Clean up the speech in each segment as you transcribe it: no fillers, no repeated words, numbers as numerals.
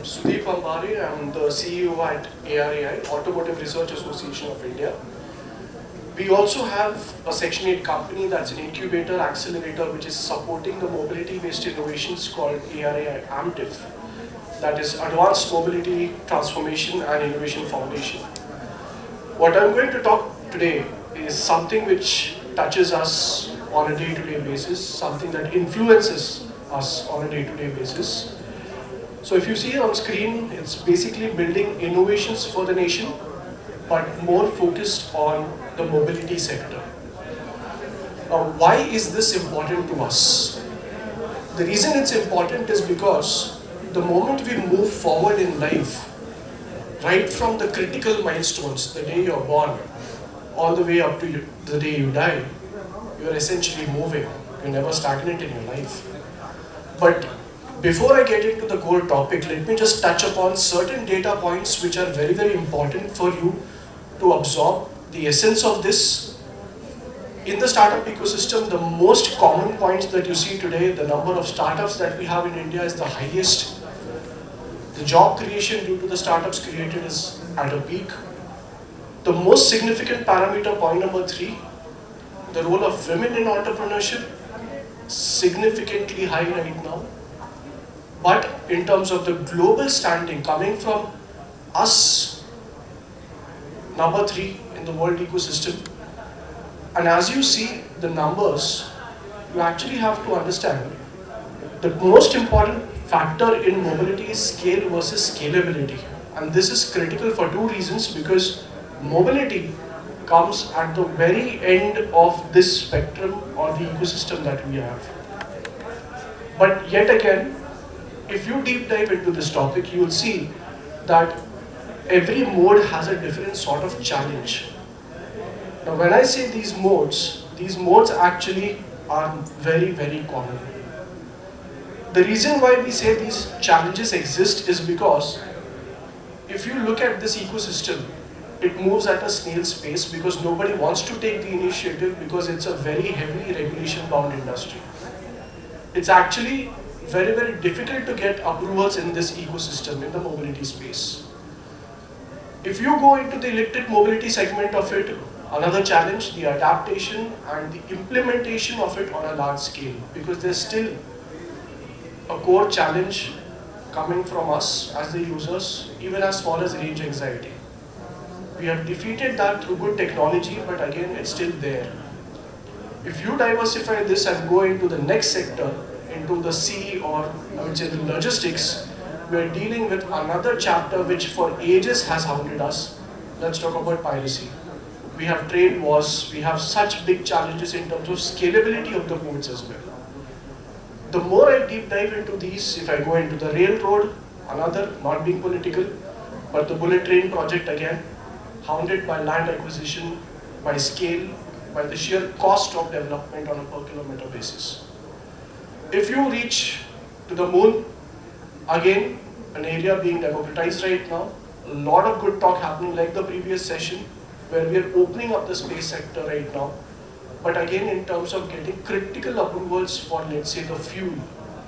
Sudeep Ambari. I'm the CEO at ARAI, Automotive Research Association of India. We also have a Section 8 company that's an incubator, accelerator, which is supporting the mobility-based innovations called ARAI AMTIF, that is Advanced Mobility Transformation and Innovation Foundation. What I'm going to talk today is something which touches us on a day-to-day basis, something that influences us on a day-to-day basis. So if you see on screen, it's basically building innovations for the nation, but more focused on the mobility sector. Now, why is this important to us? The reason it's important is because the moment we move forward in life, right from the critical milestones, the day you're born, all the way up to the day you die, you're essentially moving. You're never stagnant in your life. But before I get into the core topic, let me just touch upon certain data points which are very, very important for you to absorb the essence of this. In the startup ecosystem, the most common points that you see today, the number of startups that we have in India is the highest. The job creation due to the startups created is at a peak. The most significant parameter, point number 3, the role of women in entrepreneurship, significantly high right now. But in terms of the global standing, coming from us, number 3 in the world ecosystem. And as you see the numbers, you actually have to understand the most important factor in mobility is scale versus scalability. And this is critical for 2 reasons, because mobility comes at the very end of this spectrum or the ecosystem that we have. But yet again, if you deep dive into this topic, you will see that every mode has a different sort of challenge. Now, when I say these modes actually are very, very common. The reason why we say these challenges exist is because if you look at this ecosystem, it moves at a snail's pace because nobody wants to take the initiative because it's a very heavily regulation-bound industry. It's actually very, very difficult to get approvals in this ecosystem, in the mobility space. If you go into the electric mobility segment of it, another challenge, the adaptation and the implementation of it on a large scale, because there's still a core challenge coming from us as the users, even as small as range anxiety. We have defeated that through good technology, but again, it's still there. If you diversify this and go into the next sector, into the sea, or I would say the logistics, we are dealing with another chapter which for ages has hounded us. Let's talk about piracy. We have trade wars, we have such big challenges in terms of scalability of the modes as well. The more I deep dive into these, if I go into the railroad, another, not being political, but the bullet train project again, hounded by land acquisition, by scale, by the sheer cost of development on a per kilometer basis. If you reach to the moon, again, an area being democratized right now, a lot of good talk happening like the previous session, where we are opening up the space sector right now. But again, in terms of getting critical approvals for, let's say, the fuel,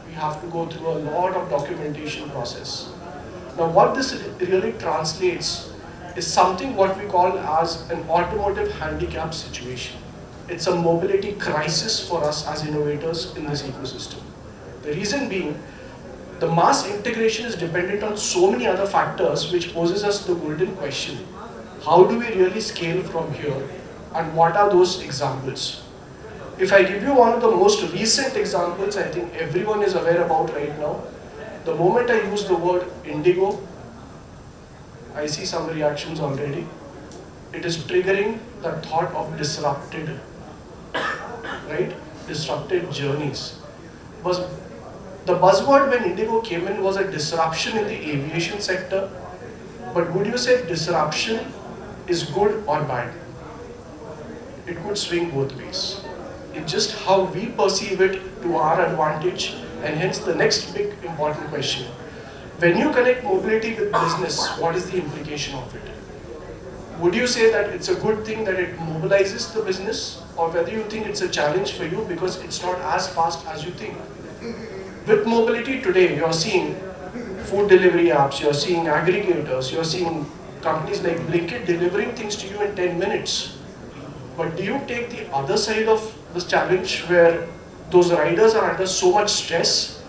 we have to go through a lot of documentation process. Now, what this really translates is something what we call as an automotive handicap situation. It's a mobility crisis for us as innovators in this ecosystem. The reason being, the mass integration is dependent on so many other factors, which poses us the golden question. How do we really scale from here, and what are those examples? If I give you one of the most recent examples, I think everyone is aware about right now. The moment I use the word Indigo, I see some reactions already. It is triggering the thought of disrupted, right? Disrupted journeys. The buzzword when Indigo came in was a disruption in the aviation sector. But would you say disruption is good or bad? It could swing both ways. It's just how we perceive it to our advantage, and hence the next big important question. When you connect mobility with business, what is the implication of it? Would you say that it's a good thing that it mobilizes the business, or whether you think it's a challenge for you because it's not as fast as you think? With mobility today, you're seeing food delivery apps, you're seeing aggregators, you're seeing companies like Blinkit delivering things to you in 10 minutes. But do you take the other side of this challenge where those riders are under so much stress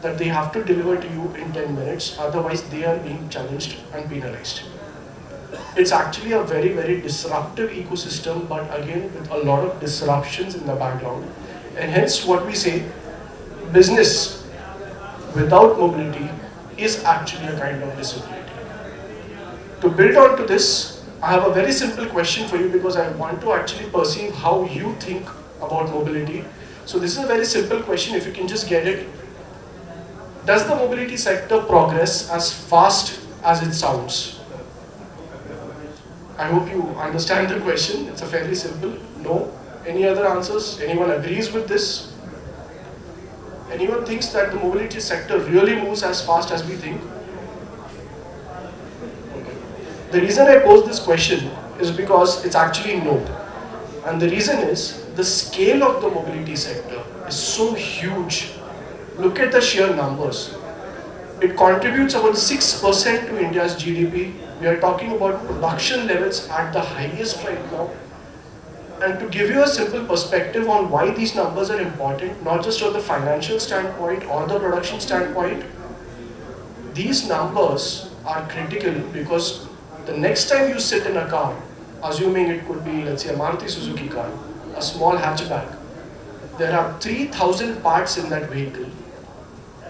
that they have to deliver to you in 10 minutes, otherwise they are being challenged and penalized? It's actually a very, very disruptive ecosystem, but again with a lot of disruptions in the background. And hence what we say, business without mobility is actually a kind of disability. To build on to this, I have a very simple question for you because I want to actually perceive how you think about mobility. So this is a very simple question, if you can just get it. Does the mobility sector progress as fast as it sounds? I hope you understand the question. It's a fairly simple. No. Any other answers? Anyone agrees with this? Anyone thinks that the mobility sector really moves as fast as we think? The reason I pose this question is because it's actually no. And the reason is the scale of the mobility sector is so huge. Look at the sheer numbers. It contributes about 6% to India's GDP. We are talking about production levels at the highest right now. And to give you a simple perspective on why these numbers are important, not just from the financial standpoint or the production standpoint, these numbers are critical because the next time you sit in a car, assuming it could be, let's say, a Maruti Suzuki car, a small hatchback, there are 3,000 parts in that vehicle.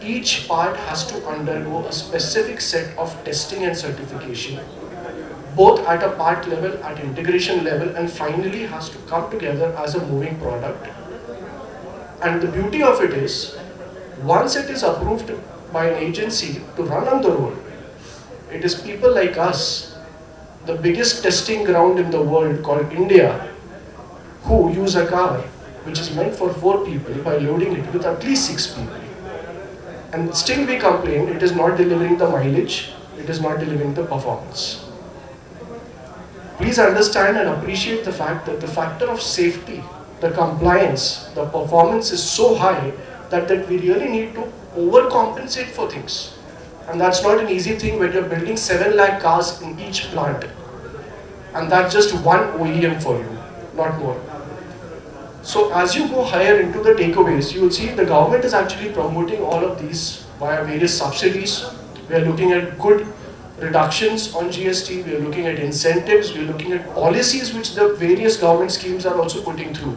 Each part has to undergo a specific set of testing and certification, both at a part level, at integration level, and finally has to come together as a moving product. And the beauty of it is, once it is approved by an agency to run on the road, it is people like us, the biggest testing ground in the world called India, who use a car which is meant for 4 people by loading it with at least 6 people. And still we complain it is not delivering the mileage, it is not delivering the performance. Please understand and appreciate the fact that the factor of safety, the compliance, the performance is so high that we really need to overcompensate for things. And that's not an easy thing when you're building 7 lakh cars in each plant. And that's just one OEM for you, not more. So as you go higher into the takeaways, you will see the government is actually promoting all of these via various subsidies. We are looking at good reductions on GST, we are looking at incentives, we are looking at policies which the various government schemes are also putting through.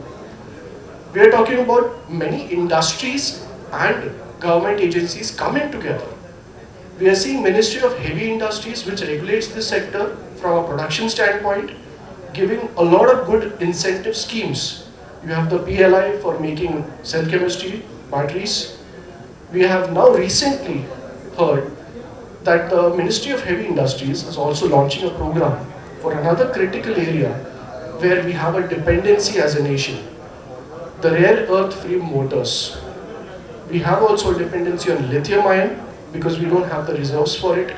We are talking about many industries and government agencies coming together. We are seeing Ministry of Heavy Industries which regulates this sector from a production standpoint, giving a lot of good incentive schemes. You have the PLI for making cell chemistry, batteries. We have now recently heard that the Ministry of Heavy Industries is also launching a program for another critical area where we have a dependency as a nation, the rare earth free motors. We have also a dependency on lithium ion because we don't have the reserves for it.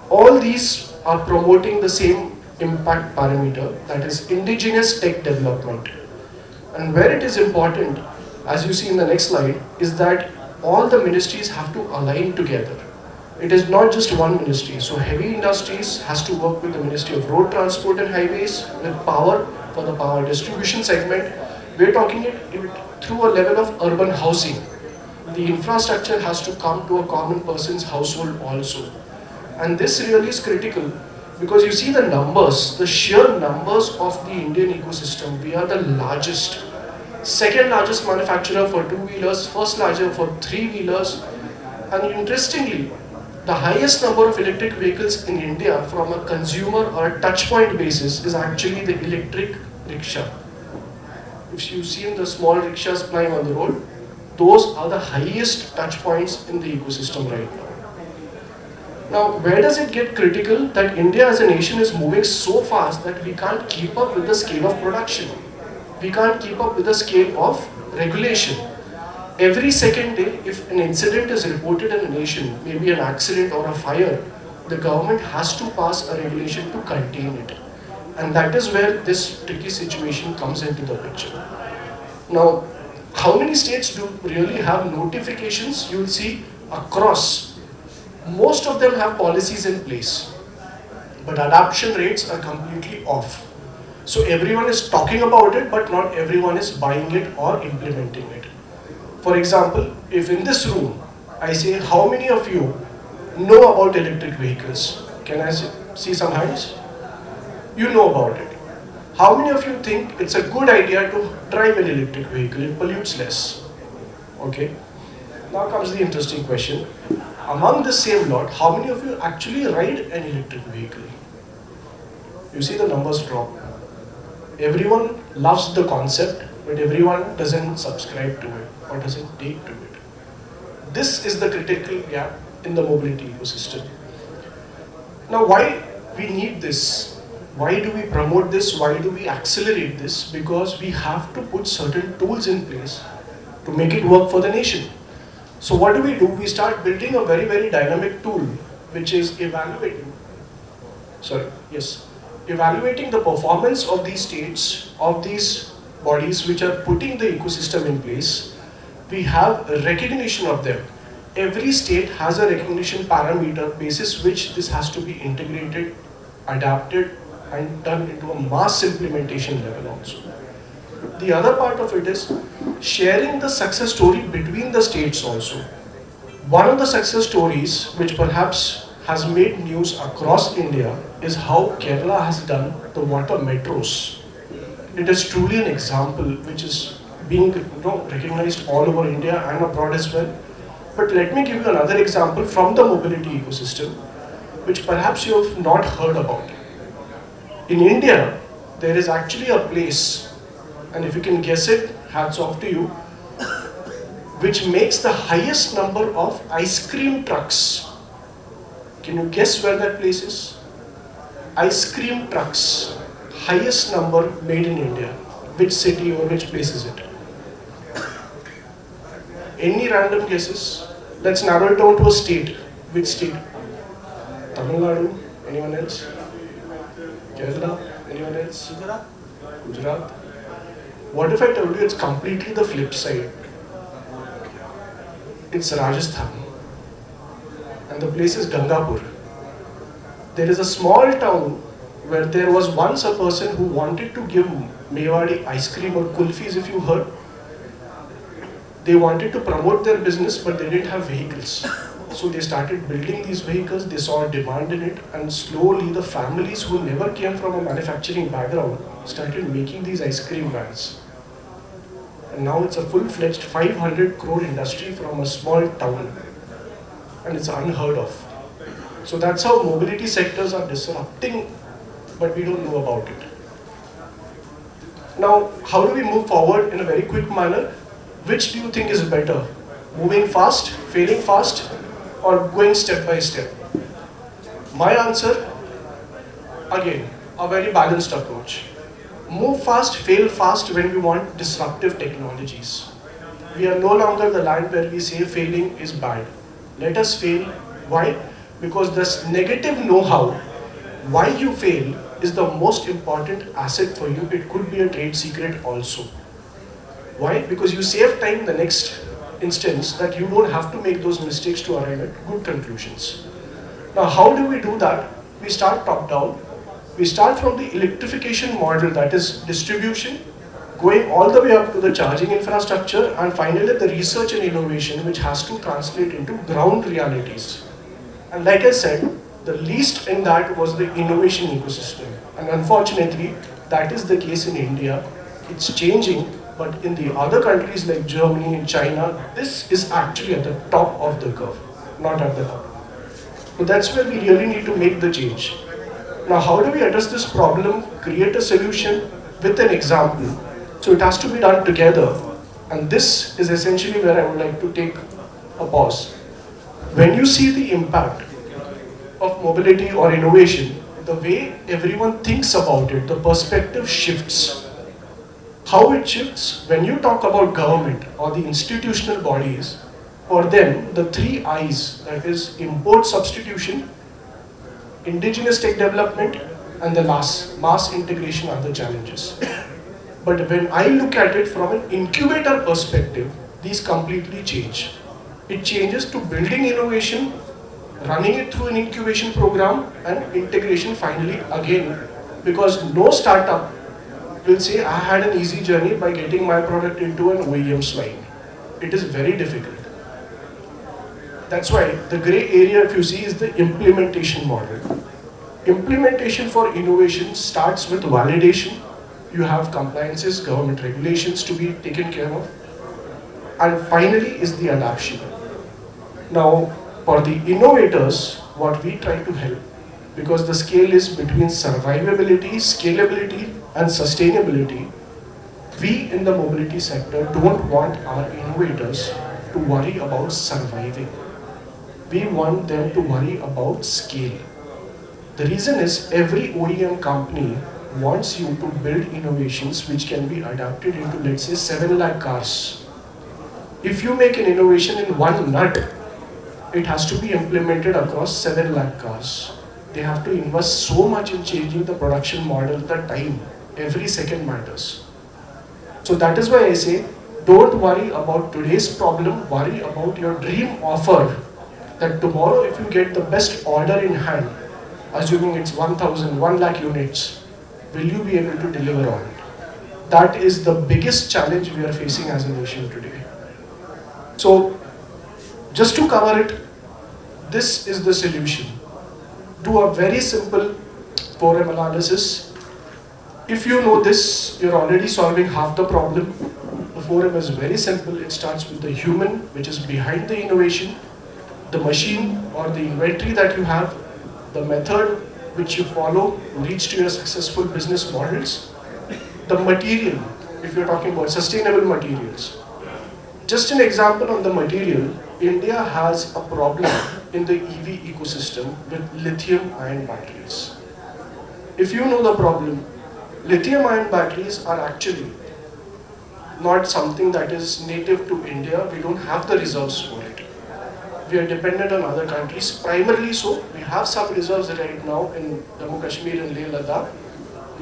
All these are promoting the same impact parameter, that is indigenous tech development. And where it is important, as you see in the next slide, is that all the ministries have to align together. It is not just one ministry. So Heavy Industries has to work with the Ministry of Road Transport and Highways, with power for the power distribution segment. We're talking it through a level of urban housing. The infrastructure has to come to a common person's household also. And this really is critical because you see the numbers, the sheer numbers of the Indian ecosystem. We are the largest, second largest manufacturer for 2-wheelers, first largest for 3-wheelers. And interestingly, the highest number of electric vehicles in India from a consumer or a touch point basis is actually the electric rickshaw. If you've seen the small rickshaws plying on the road, those are the highest touch points in the ecosystem right now. Now, where does it get critical that India as a nation is moving so fast that we can't keep up with the scale of production? We can't keep up with the scale of regulation. Every second day, if an incident is reported in a nation, maybe an accident or a fire, the government has to pass a regulation to contain it. And that is where this tricky situation comes into the picture. Now, how many states do really have notifications? You will see across Most of them have policies in place, but adoption rates are completely off. So everyone is talking about it, but not everyone is buying it or implementing it. For example, if in this room I say, how many of you know about electric vehicles? Can I see some hands? You know about it. How many of you think it's a good idea to drive an electric vehicle? It pollutes less. Okay. Now comes the interesting question. Among the same lot, how many of you actually ride an electric vehicle? You see the numbers drop. Everyone loves the concept, but everyone doesn't subscribe to it or doesn't take to it. This is the critical gap in the mobility ecosystem. Now, why we need this? Why do we promote this? Why do we accelerate this? Because we have to put certain tools in place to make it work for the nation. So what do? We start building a very, very dynamic tool, which is evaluating the performance of these states, of these bodies which are putting the ecosystem in place. We have a recognition of them. Every state has a recognition parameter basis which this has to be integrated, adapted, and done into a mass implementation level also. The other part of it is sharing the success story between the states also. One of the success stories which perhaps has made news across India is how Kerala has done the water metros. It is truly an example which is being recognized all over India and abroad as well. But let me give you another example from the mobility ecosystem, which perhaps you have not heard about. In India, there is actually a place, and if you can guess it, hats off to you, which makes the highest number of ice cream trucks. Can you guess where that place is? Ice cream trucks, highest number made in India. Which city or which place is it? Any random guesses? Let's narrow it down to a state. Which state? Tamil Nadu? Anyone else? Kerala? Anyone else? Gujarat? What if I told you it's completely the flip side? It's Rajasthan. And the place is Gangapur. There is a small town where there was once a person who wanted to give Mewadi ice cream or kulfis, if you heard. They wanted to promote their business, but they didn't have vehicles. So they started building these vehicles, they saw a demand in it, and slowly the families who never came from a manufacturing background started making these ice cream vans. And now it's a full-fledged 500 crore industry from a small town. And it's unheard of. So that's how mobility sectors are disrupting, but we don't know about it. Now, how do we move forward in a very quick manner? Which do you think is better? Moving fast, failing fast, or going step by step? My answer, again, a very balanced approach. Move fast, fail fast when we want disruptive technologies. We are no longer the land where we say failing is bad. Let us fail. Why? Because this negative know-how, why you fail, is the most important asset for you. It could be a trade secret also. Why? Because you save time in the next instance that you don't have to make those mistakes to arrive at good conclusions. Now, how do we do that? We start top down. We start from the electrification model, that is distribution, going all the way up to the charging infrastructure, and finally the research and innovation, which has to translate into ground realities. And like I said, the least in that was the innovation ecosystem. And unfortunately, that is the case in India. It's changing, but in the other countries like Germany and China, this is actually at the top of the curve, not at the top. So that's where we really need to make the change. Now, how do we address this problem, create a solution with an example? So it has to be done together. And this is essentially where I would like to take a pause. When you see the impact of mobility or innovation, the way everyone thinks about it, the perspective shifts. How it shifts? When you talk about government or the institutional bodies, for them, the 3 I's, that is import substitution, indigenous tech development, and the last, mass integration, are the challenges. But when I look at it from an incubator perspective, these completely change. It changes to building innovation running it through an incubation program and integration finally again, because no startup will say I had an easy journey by getting my product into an OEM's line. It is very difficult. That's why the gray area, if you see, is the implementation model. Implementation for innovation starts with validation. You have compliances, government regulations to be taken care of. And finally is the adoption. Now, for the innovators, what we try to help, because the scale is between survivability, scalability, and sustainability, we in the mobility sector don't want our innovators to worry about surviving. We want them to worry about scale. The reason is every OEM company wants you to build innovations which can be adapted into, let's say, 7 lakh cars. If you make an innovation in one nut, it has to be implemented across 7 lakh cars. They have to invest so much in changing the production model, the time, every second matters. So that is why I say, don't worry about today's problem, worry about your dream offer. That tomorrow if you get the best order in hand, assuming it's 1,000, 1 lakh units, will you be able to deliver on it? That is the biggest challenge we are facing as a nation today. So, just to cover it, this is the solution. Do a very simple 4M analysis. If you know this, you're already solving half the problem. The 4M is very simple. It starts with the human, which is behind the innovation, the machine or the inventory that you have, the method which you follow to reach to your successful business models, the material, if you're talking about sustainable materials. Just an example on the material, India has a problem in the EV ecosystem with lithium-ion batteries. If you know the problem, lithium-ion batteries are actually not something that is native to India. We don't have the reserves for it. We are dependent on other countries, primarily so. We have some reserves right now in Jammu Kashmir and Leh Ladakh,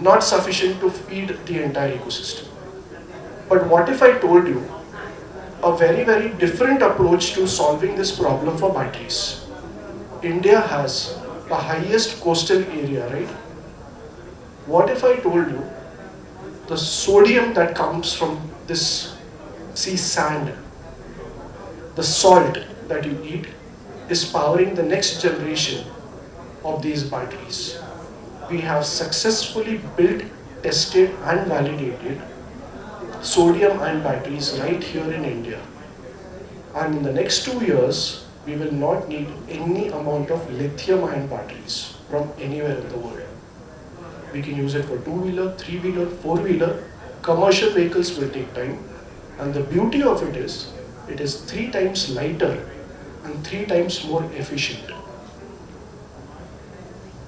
not sufficient to feed the entire ecosystem. But what if I told you a very, very different approach to solving this problem for batteries? India has the highest coastal area, right? What if I told you the sodium that comes from this sea sand, the salt that you eat, is powering the next generation of these batteries? We have successfully built, tested and validated sodium-ion batteries right here in India. And in the next 2 years, we will not need any amount of lithium-ion batteries from anywhere in the world. We can use it for two-wheeler, three-wheeler, four-wheeler. Commercial vehicles will take time. And the beauty of it is 3 times lighter and 3 times more efficient.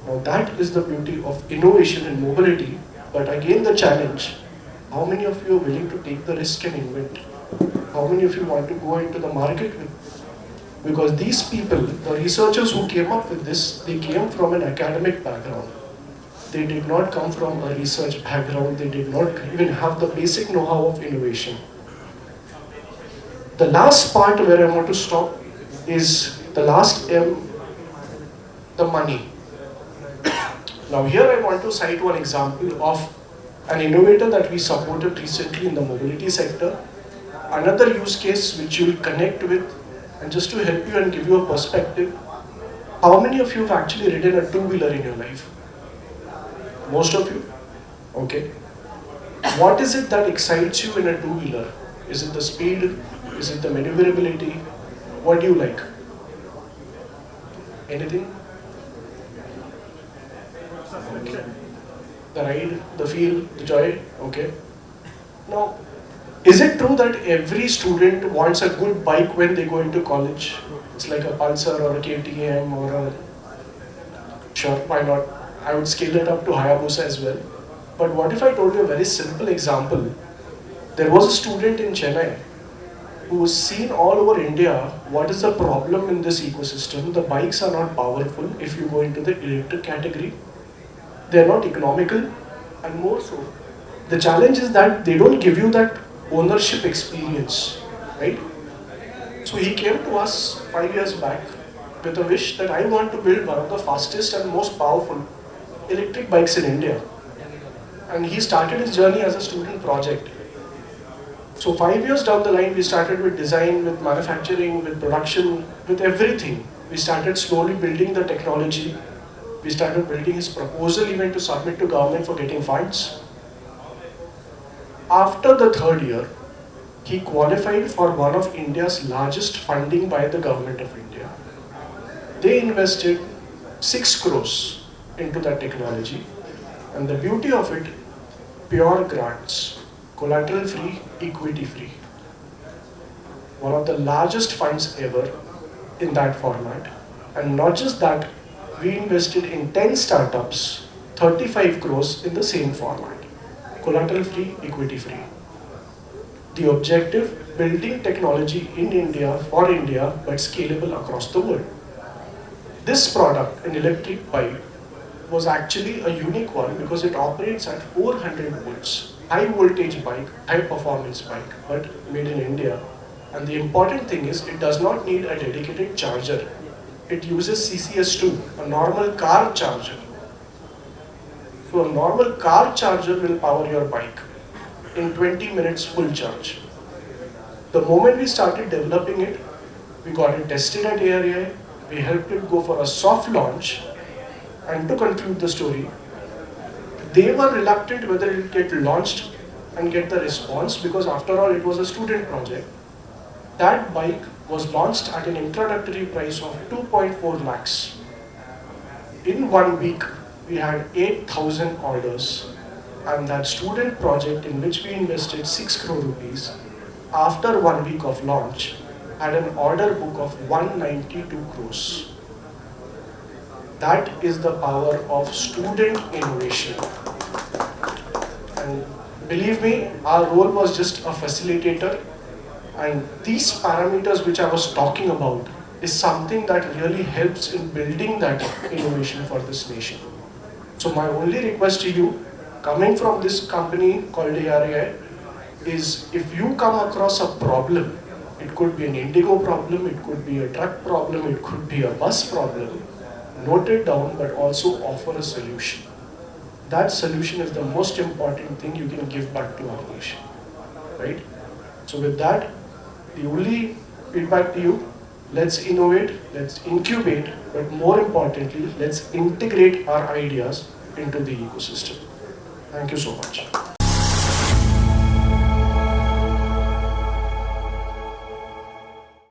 Now that is the beauty of innovation and mobility. But again the challenge, how many of you are willing to take the risk and invent? How many of you want to go into the market with? Because these people, the researchers who came up with this, they came from an academic background. They did not come from a research background. They did not even have the basic know-how of innovation. The last part where I want to stop is the last M, the money. Now here I want to cite one example of an innovator that we supported recently in the mobility sector. Another use case which you will connect with, and just to help you and give you a perspective, how many of you have actually ridden a two-wheeler in your life? Most of you? Okay. What is it that excites you in a two-wheeler? Is it the speed? Is it the maneuverability? What do you like? Anything? Okay. The ride, the feel, the joy? Okay. Now, is it true that every student wants a good bike when they go into college? It's like a Pulsar or a KTM or a... Sure, why not? I would scale it up to Hayabusa as well. But what if I told you a very simple example? There was a student in Chennai who was seen all over India. What is the problem in this ecosystem? The bikes are not powerful if you go into the electric category. They are not economical, and more so. The challenge is that they don't give you that ownership experience, right? So he came to us 5 years back with a wish that I want to build one of the fastest and most powerful electric bikes in India. And he started his journey as a student project. So 5 years down the line, we started with design, with manufacturing, with production, with everything. We started slowly building the technology. We started building his proposal even to submit to government for getting funds. After the third year, he qualified for one of India's largest funding by the government of India. They invested 6 crores into that technology, and the beauty of it, pure grants, collateral free, equity free. One of the largest funds ever in that format. And not just that, we invested in 10 startups, 35 crores in the same format. Collateral free, equity free. The objective, building technology in India, for India, but scalable across the world. This product, an electric bike, was actually a unique one because it operates at 400 volts. High voltage bike, high performance bike, but made in India. And the important thing is it does not need a dedicated charger. It uses CCS2, a normal car charger. So a normal car charger will power your bike in 20 minutes full charge. The moment we started developing it, we got it tested at ARAI, we helped it go for a soft launch, and to conclude the story, they were reluctant whether it would get launched and get the response because after all it was a student project. That bike was launched at an introductory price of 2.4 lakhs. In 1 week, we had 8,000 orders, and that student project in which we invested 6 crore rupees, after 1 week of launch, had an order book of 192 crores. That is the power of student innovation. And believe me, our role was just a facilitator, and these parameters which I was talking about is something that really helps in building that innovation for this nation. So my only request to you, coming from this company called ARAI, is if you come across a problem, it could be an Indigo problem, it could be a truck problem, it could be a bus problem, note it down but also offer a solution. That solution is the most important thing you can give back to our nation, right? So with that, the only feedback to you, let's innovate, let's incubate, but more importantly, let's integrate our ideas into the ecosystem. Thank you so much.